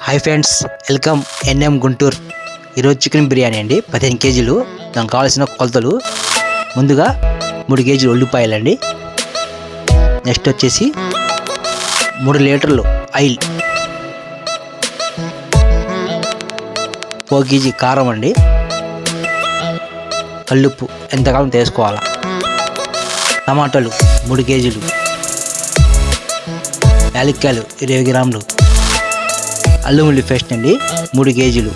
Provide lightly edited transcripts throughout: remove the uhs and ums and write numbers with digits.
Hi friends, welcome NM Guntur. ఈరోజు chicken biryani అండి, 15 కేజీలు. దానికి కావాల్సిన కొలతలు: ముందుగా 3 కేజీలు ఉల్లిపాయలండి. నెక్స్ట్ వచ్చేసి 3 లీటర్లు ఆయిల్, 1 కేజీ కారం అండి, కల్లుప్పు ఎంతకాలం తీసుకోవాలా, టమాటాలు 3 కేజీలు, యాలక్కాయలు 20 గ్రాములు, అల్లం ఉల్లి పేస్ట్ అండి 3 కేజీలు,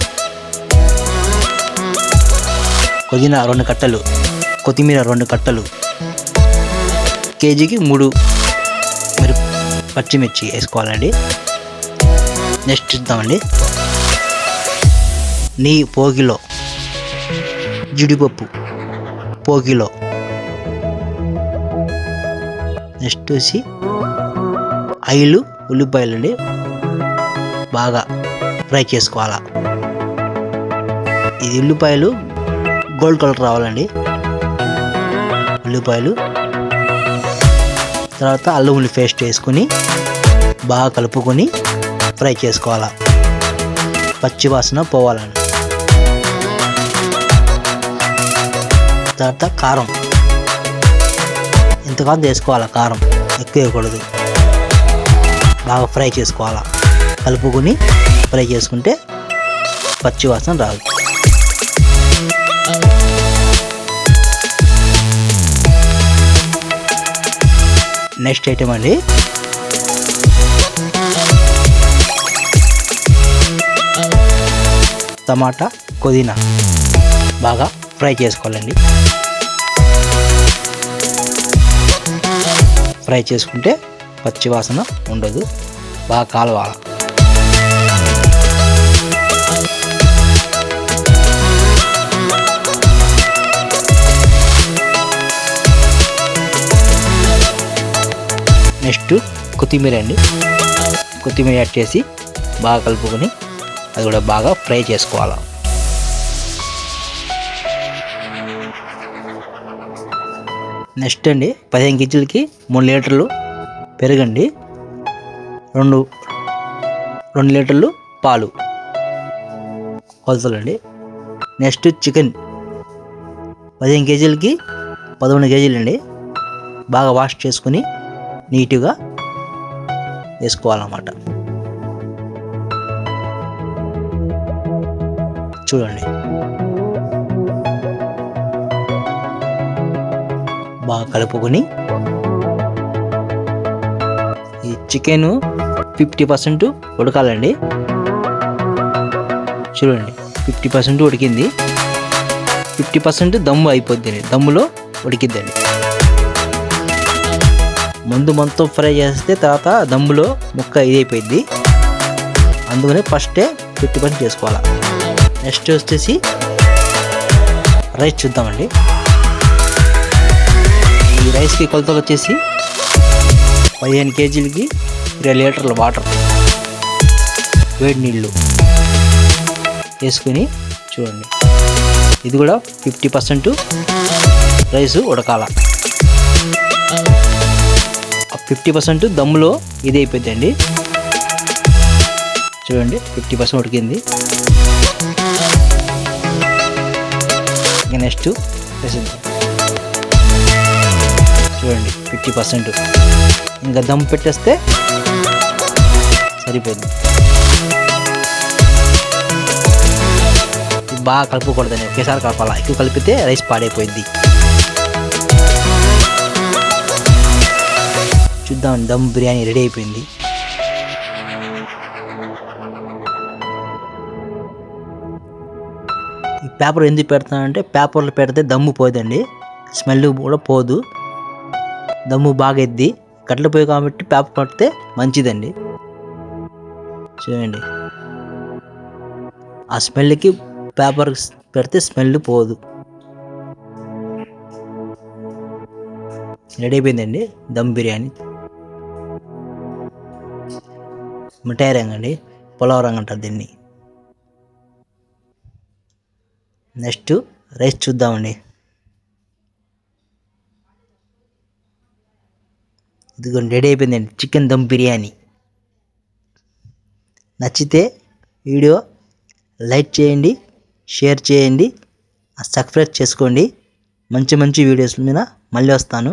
పుదీనా 2 కట్టలు, కొత్తిమీర 2 కట్టలు, కేజీకి 3 పచ్చిమిర్చి వేసుకోవాలండి. నెక్స్ట్ చూద్దామండి, నెయ్యి పోగిలో, జీడిపప్పు పోగిలో, నెక్స్ట్ వచ్చి ఆయిల్, ఉల్లిపాయలండి బాగా ఫ్రై చేసుకోవాలా. ఇది ఉల్లిపాయలు గోల్డ్ కలర్ రావాలండి. ఉల్లిపాయలు తర్వాత అల్లం ఉల్లి పేస్ట్ వేసుకొని బాగా కలుపుకొని ఫ్రై చేసుకోవాలా, పచ్చి వాసన పోవాలండి. తర్వాత కారం ఎంతకాలం వేసుకోవాలా, కారం ఎక్కువ వేయకూడదు. బాగా ఫ్రై చేసుకోవాలా, కలుపుకొని ఫ్రై చేసుకుంటే పచ్చి వాసన రాదు. నెక్స్ట్ ఐటమ్ అండి, టమాటా, పుదీనా బాగా ఫ్రై చేసుకోవాలండి. ఫ్రై చేసుకుంటే పచ్చి వాసన ఉండదు, బాగా కాలవాలి. నెక్స్ట్ కొత్తిమీర అండి, కొత్తిమీర యాడ్ చేసి బాగా కలుపుకొని అది కూడా బాగా ఫ్రై చేసుకోవాలి. నెక్స్ట్ అండి, 15 కేజీలకి 3 లీటర్లు పెరుగండి, 2 లీటర్లు పాలు కొలతలండి. నెక్స్ట్ చికెన్ 15 కేజీలకి 11 కేజీలండి, బాగా వాష్ చేసుకుని నీట్గా వేసుకోవాలన్నమాట. చూడండి, బాగా కలుపుకొని ఈ చికెన్ 50% ఉడకాలండి. చూడండి, 50% ఉడికింది, 50% దమ్ము అయిపోద్దండి, దమ్ములో ఉడికిద్దండి. ముందు మొత్తం ఫ్రై చేస్తే తర్వాత దమ్ములో ముక్క ఇదైపోయింది, అందుకనే ఫస్టే 50% చేసుకోవాలి. నెక్స్ట్ వచ్చేసి రైస్ చూద్దామండి. ఈ రైస్కి కొలతలు వచ్చేసి 15 కేజీలకి 20 లీటర్ల వాటర్, వేడి నీళ్ళు వేసుకుని చూడండి, ఇది కూడా 50% రైస్ ఉడకాల. 50% దమ్ములో ఇది అయిపోద్దండి. చూడండి, 50% ఉడికింది. ఇంకా నెక్స్ట్ చూడండి, 50% ఇంకా దమ్ పెట్టేస్తే సరిపోయింది. బాగా కలుపుకూడదండి, ఒకేసారి కలపాలా, ఎక్కువ కలిపితే రైస్ పాడైపోయింది. చూద్దాం, దమ్ బిర్యానీ రెడీ అయిపోయింది. ఈ పేపర్ ఎందుకు పెడతానంటే, పేపర్లు పెడితే దమ్ము పోదండి, స్మెల్ కూడా పోదు, దమ్ము బాగా ఎద్ది. కట్టెలు పోయి కాబట్టి పేపర్ పడితే మంచిదండి. చూడండి, ఆ స్మెల్కి పేపర్ పెడితే స్మెల్ పోదు. రెడీ అయిపోయిందండి దమ్ బిర్యానీ. మిఠాయి రంగు అండి, పులావ్ రంగు అంటారు దీన్ని. నెక్స్ట్ రైస్ చూద్దామండి. ఇదిగోండి రెడీ అయిపోయిందండి చికెన్ దమ్ బిర్యానీ. నచ్చితే వీడియో లైక్ చేయండి, షేర్ చేయండి, సబ్స్క్రైబ్ చేసుకోండి. మంచి మంచి వీడియోస్ మీద మళ్ళీ వస్తాను.